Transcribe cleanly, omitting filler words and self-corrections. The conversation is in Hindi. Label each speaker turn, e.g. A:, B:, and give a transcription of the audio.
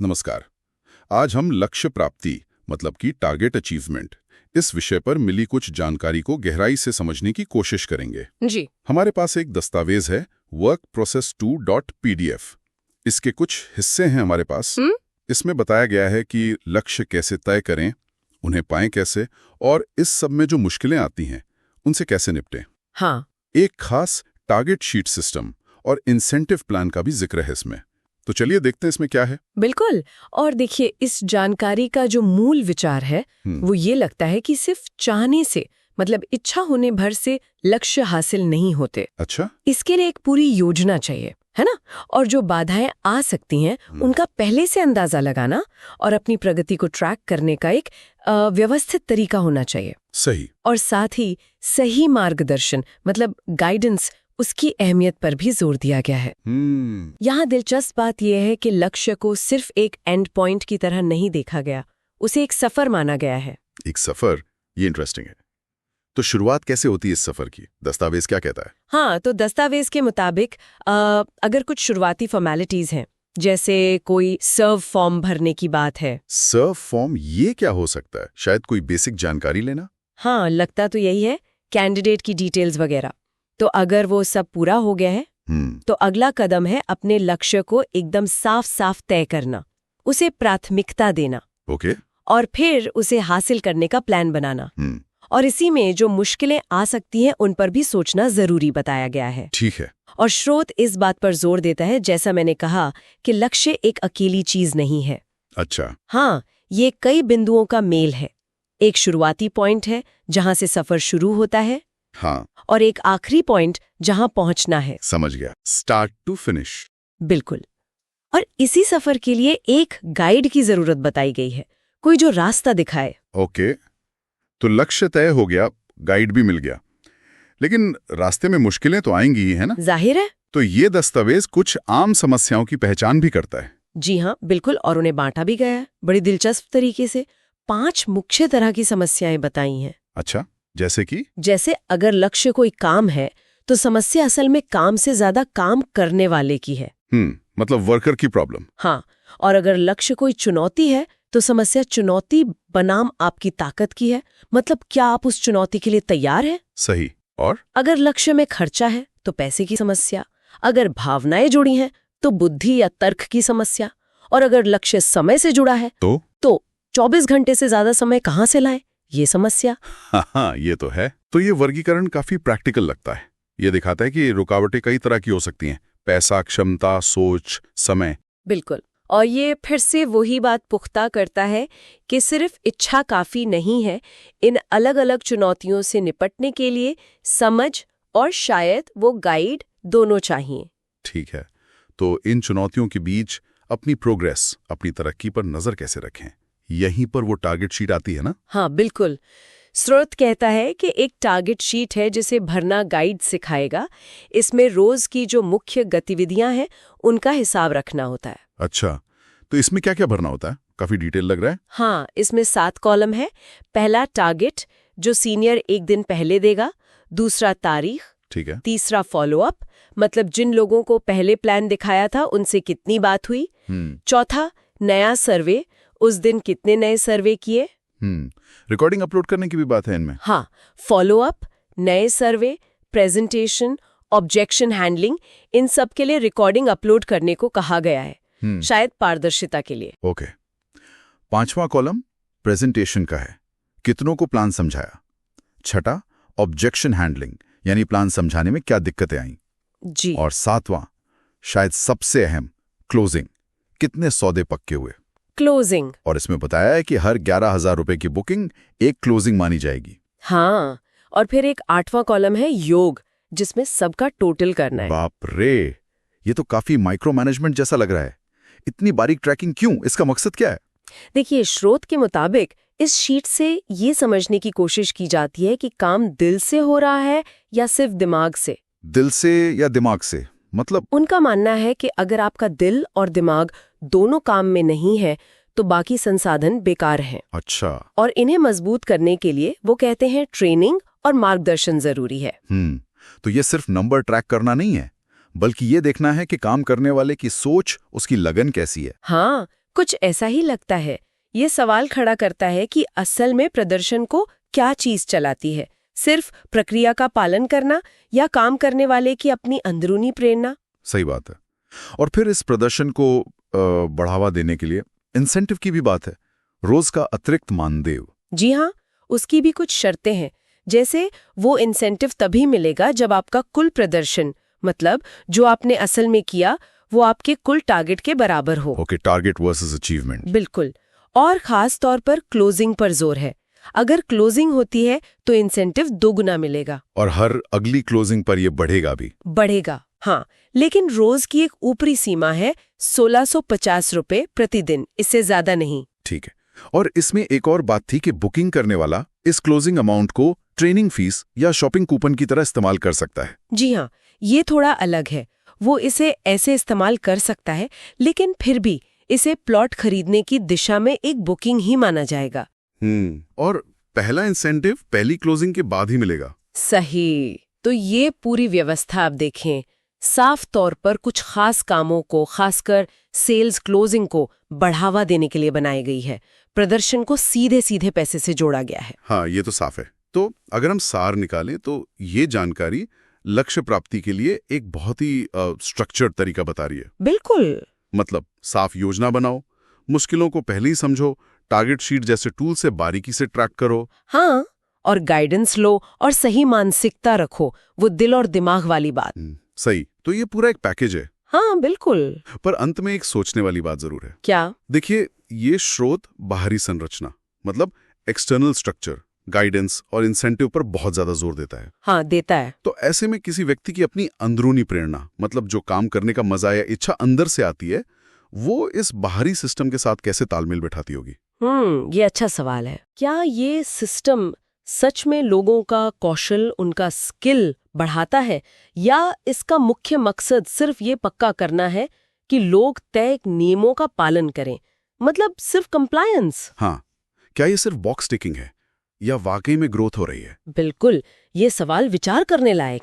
A: नमस्कार। आज हम लक्ष्य प्राप्ति मतलब कि टारगेट अचीवमेंट इस विषय पर मिली कुछ जानकारी को गहराई से समझने की कोशिश करेंगे।
B: जी।
A: हमारे पास एक दस्तावेज है workprocess2.pdf। इसके कुछ हिस्से हैं हमारे पास। इसमें बताया गया है कि लक्ष्य कैसे तय करें, उन्हें पाएं कैसे, और इस सब में जो मुश्किलें आती हैं उनसे कैसे निपटें।
B: हाँ।
A: एक खास टारगेट शीट सिस्टम और इंसेंटिव प्लान का भी जिक्र है इसमें। तो चलिए देखते हैं इसमें क्या है।
B: बिल्कुल। और देखिए, इस जानकारी का जो मूल विचार है वो ये लगता है कि सिर्फ चाहने से मतलब इच्छा होने भर से लक्ष्य हासिल नहीं होते।
A: अच्छा।
B: इसके लिए एक पूरी योजना चाहिए, है ना? और जो बाधाएं आ सकती हैं उनका पहले से अंदाजा लगाना और अपनी प्रगति को ट्रैक करने का एक व्यवस्थित तरीका होना चाहिए।
A: सही।
B: और साथ ही सही मार्गदर्शन मतलब गाइडेंस, उसकी अहमियत पर भी जोर दिया गया है। यहाँ दिलचस्प बात यह है कि लक्ष्य को सिर्फ एक एंड पॉइंट की तरह नहीं देखा गया, उसे एक सफर माना गया है।
A: एक सफर, ये इंटरेस्टिंग है। तो शुरुआत कैसे होती है इस सफर की? दस्तावेज क्या कहता है?
B: हाँ, तो दस्तावेज के मुताबिक अगर कुछ शुरुआती फॉर्मेलिटीज हैं, जैसे कोई सर्व फॉर्म भरने की बात है।
A: सर्व फॉर्म, ये क्या हो सकता है? शायद कोई बेसिक जानकारी लेना।
B: हाँ, लगता तो यही है, कैंडिडेट की डिटेल्स वगैरह। तो अगर वो सब पूरा हो गया है तो अगला कदम है अपने लक्ष्य को एकदम साफ साफ तय करना, उसे प्राथमिकता देना।
A: ओके।
B: और फिर उसे हासिल करने का प्लान बनाना। और इसी में जो मुश्किलें आ सकती हैं उन पर भी सोचना जरूरी बताया गया है।
A: ठीक है।
B: और स्रोत इस बात पर जोर देता है, जैसा मैंने कहा, कि लक्ष्य एक अकेली चीज नहीं है।
A: अच्छा।
B: हाँ, ये कई बिंदुओं का मेल है। एक शुरुआती पॉइंट है जहां से सफर शुरू होता है।
A: हाँ।
B: और एक आखिरी पॉइंट जहां पहुंचना है।
A: समझ गया, स्टार्ट टू फिनिश।
B: बिल्कुल। और इसी सफर के लिए एक गाइड की जरूरत बताई गई है, कोई जो रास्ता दिखाए।
A: ओके, तो लक्ष्य तय हो गया, गाइड भी मिल गया, लेकिन रास्ते में मुश्किलें तो आएंगी ही, है ना?
B: जाहिर है।
A: तो ये दस्तावेज कुछ आम समस्याओं की पहचान भी करता है।
B: जी हाँ, बिल्कुल। और उन्हें बांटा भी गया है बड़ी दिलचस्प तरीके से। 5 मुख्य तरह की समस्याएं बताई हैं।
A: अच्छा, जैसे कि?
B: जैसे अगर लक्ष्य कोई काम है तो समस्या असल में काम से ज्यादा काम करने वाले की है।
A: मतलब वर्कर की प्रॉब्लम।
B: हाँ। और अगर लक्ष्य कोई चुनौती है तो समस्या चुनौती बनाम आपकी ताकत की है, मतलब क्या आप उस चुनौती के लिए तैयार हैं?
A: सही। और
B: अगर लक्ष्य में खर्चा है तो पैसे की समस्या, अगर भावनाएं जुड़ी हैं तो बुद्धि या तर्क की समस्या, और अगर लक्ष्य समय से जुड़ा है तो 24 घंटे से ज्यादा समय कहाँ से लाएं, ये समस्या।
A: हाँ, ये तो है। तो ये वर्गीकरण काफी प्रैक्टिकल लगता है। ये दिखाता है कि रुकावटें कई तरह की हो सकती हैं, पैसा, क्षमता, सोच, समय।
B: बिल्कुल। और ये फिर से वही बात पुख्ता करता है कि सिर्फ इच्छा काफी नहीं है। इन अलग अलग चुनौतियों से निपटने के लिए समझ और शायद वो गाइड दोनों चाहिए।
A: ठीक है। तो इन चुनौतियों के बीच अपनी प्रोग्रेस, अपनी तरक्की पर नजर कैसे रखें, यहीं पर वो टारगेट शीट आती है ना?
B: हाँ, बिल्कुल। स्रोत कहता है कि एक टारगेट शीट है जिसे भरना गाइड सिखाएगा। इसमें रोज की जो मुख्य गतिविधियां हैं उनका हिसाब रखना होता है।
A: अच्छा, तो इसमें क्या क्या भरना होता है? काफी डिटेल लग रहा है।
B: हाँ, इसमें 7 कॉलम है। पहला टारगेट, जो सीनियर एक दिन पहले देगा। दूसरा तारीख।
A: ठीक है।
B: तीसरा फॉलोअप, मतलब जिन लोगों को पहले प्लान दिखाया था उनसे कितनी बात हुई। चौथा नया सर्वे, उस दिन कितने नए सर्वे किए।
A: रिकॉर्डिंग अपलोड करने की भी बात है इनमें।
B: हाँ, फॉलोअप, नए सर्वे, प्रेजेंटेशन, ऑब्जेक्शन हैंडलिंग, इन सब के लिए रिकॉर्डिंग अपलोड करने को कहा गया है, शायद पारदर्शिता के लिए।
A: ओके। 5वां कॉलम प्रेजेंटेशन का है, कितनों को प्लान समझाया। छठा ऑब्जेक्शन हैंडलिंग, यानी प्लान समझाने में क्या दिक्कतें आईं।
B: जी।
A: और 7वां, शायद सबसे अहम, क्लोजिंग, कितने सौदे पक्के हुए।
B: क्लोजिंग।
A: और इसमें बताया है कि हर 11,000 रुपए की बुकिंग एक क्लोजिंग मानी जाएगी।
B: हाँ, और फिर एक 8वां कॉलम है योग, जिसमें सबका टोटल करना है।
A: बाप रे, ये तो काफी माइक्रो मैनेजमेंट जैसा लग रहा है। इतनी बारीक ट्रैकिंग क्यों? इसका मकसद क्या है?
B: देखिए, स्रोत के मुताबिक इस शीट से ये समझने की कोशिश की जाती है कि काम दिल से हो रहा है या सिर्फ दिमाग से।
A: दिल से या दिमाग से? मतलब
B: उनका मानना है कि अगर आपका दिल और दिमाग दोनों काम में नहीं है तो बाकी संसाधन बेकार हैं।
A: अच्छा।
B: और इन्हें मजबूत करने के लिए वो कहते हैं ट्रेनिंग और मार्गदर्शन जरूरी है।
A: तो ये सिर्फ नंबर ट्रैक करना नहीं है, बल्कि ये देखना है कि काम करने वाले की सोच, उसकी लगन कैसी है।
B: हाँ, कुछ ऐसा ही लगता है। ये सवाल खड़ा करता है कि असल में प्रदर्शन को क्या चीज चलाती है, सिर्फ प्रक्रिया का पालन करना या काम करने वाले की अपनी अंदरूनी प्रेरणा।
C: सही बात है। और फिर इस प्रदर्शन को बढ़ावा देने के लिए इंसेंटिव की भी बात है। रोज का अतिरिक्त मानदेय।
B: जी हाँ, उसकी भी कुछ शर्तें हैं। जैसे वो इंसेंटिव तभी मिलेगा जब आपका कुल प्रदर्शन, मतलब जो आपने असल में किया, वो आपके कुल टारगेट के बराबर हो।
C: Okay, target versus achievement.
B: बिल्कुल। और खास तौर पर क्लोजिंग पर जोर है। अगर क्लोजिंग होती है तो इंसेंटिव 2 गुना मिलेगा।
C: और हर अगली क्लोजिंग पर ये बढ़ेगा भी।
B: बढ़ेगा, हाँ। लेकिन रोज की एक ऊपरी सीमा है 1650 रुपए प्रतिदिन, इससे ज्यादा नहीं।
C: ठीक है। और इसमें एक और बात थी कि बुकिंग करने वाला इस क्लोजिंग अमाउंट को ट्रेनिंग फीस या शॉपिंग कूपन की तरह इस्तेमाल कर सकता है।
B: जी हाँ, ये थोड़ा अलग है। वो इसे ऐसे इस्तेमाल कर सकता है, लेकिन फिर भी इसे प्लॉट खरीदने की दिशा में एक बुकिंग ही माना जाएगा।
A: और पहला इंसेंटिव पहली क्लोजिंग के बाद ही मिलेगा।
B: सही। तो ये पूरी व्यवस्था आप देखें, साफ तौर पर कुछ खास कामों को, खासकर सेल्स क्लोजिंग को बढ़ावा देने के लिए बनाई गई है। प्रदर्शन को सीधे सीधे पैसे से जोड़ा गया है।
A: हाँ, ये तो साफ है। तो अगर हम सार निकालें तो ये जानकारी लक्ष्य प्राप्ति के लिए एक बहुत ही स्ट्रक्चर्ड तरीका बता रही है।
B: बिल्कुल।
A: मतलब साफ योजना बनाओ, मुश्किलों को पहले ही समझो, टारगेट शीट जैसे टूल से बारीकी से ट्रैक करो।
B: हाँ, और गाइडेंस लो और सही मानसिकता रखो, वो दिल और दिमाग वाली बात।
A: सही। तो ये पूरा एक पैकेज है।
B: हाँ, बिल्कुल।
A: पर अंत में एक सोचने वाली बात जरूर है।
B: क्या?
A: देखिए, ये स्रोत बाहरी संरचना, मतलब एक्सटर्नल स्ट्रक्चर, गाइडेंस और इंसेंटिव पर बहुत ज्यादा जोर देता है।
B: हाँ, देता है।
A: तो ऐसे में किसी व्यक्ति की अपनी अंदरूनी प्रेरणा, मतलब जो काम करने का मजा या इच्छा अंदर से आती है, वो इस बाहरी सिस्टम के साथ कैसे तालमेल बैठाती होगी?
B: ये अच्छा सवाल है। क्या ये सिस्टम सच में लोगों का कौशल, उनका स्किल बढ़ाता है, या इसका मुख्य मकसद सिर्फ ये पक्का करना है कि लोग तय नियमों का पालन करें, मतलब सिर्फ कंप्लायंस?
A: हाँ, क्या ये सिर्फ बॉक्स टिकिंग है या वाकई में ग्रोथ हो रही है?
B: बिल्कुल, ये सवाल विचार करने लायक